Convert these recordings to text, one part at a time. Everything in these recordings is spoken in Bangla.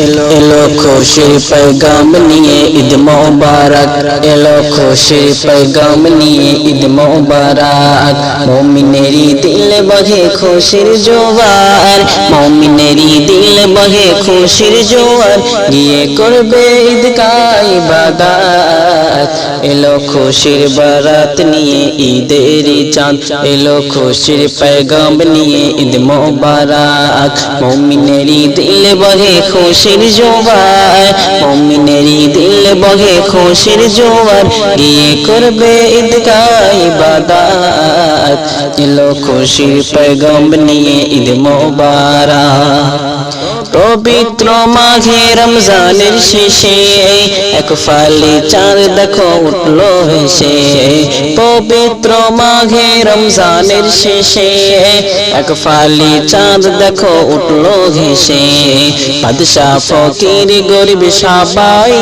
এলো এলো খুশির पैगाम নিয়ে ঈদ মোবারক এলো খুশির पैगाम নিয়ে ঈদ মোবারক মুমিনেরই দিল বহে খুশির জোয়ার মুমিনেরই দিল বহে খুশির জোয়ার গিয়ে করবে ঈদ কা ইবাদত এলো খুশির বারাত নিয়ে ঈদের চাঁদ এলো খুশির पैगाम নিয়ে ঈদ মোবারক মুমিনেরই দিল বহে খুশির জোয়ার মুমিনেরই দিল বহে খুশির জোয়ার গিয়ে করবে ঈদ কা ইবাদত এলো খুশির पैगाम নিয়ে ঈদ মোবারক পবিত্র মাঘে রমজানের শেষে এক ফালি চাঁদ দেখো উঠলো হেসে পবিত্র মাঘে রমজানের শেষে এক ফালি চাঁদ দেখো উঠলো হেসে বাদশা ফকির গরিব সবাই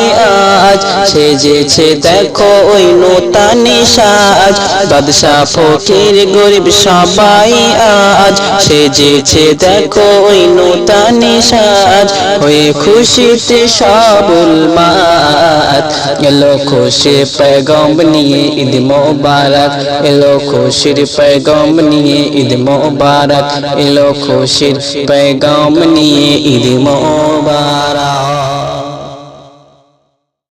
আজ সেজেছে দেখো ওই নূতনী সাজ বাদশা ফকির গরিব সবাই আজ সেজেছে দেখো ওই নূতনী সাজ হয়ে খুশিতে সব উন্মাদ এলো খুশির पैगाम নিয়ে ঈদ মোবারক এলো খুশির पैगाम নিয়ে ঈদ মোবারক এলো খুশির पैगाम নিয়ে ঈদ মোবারক।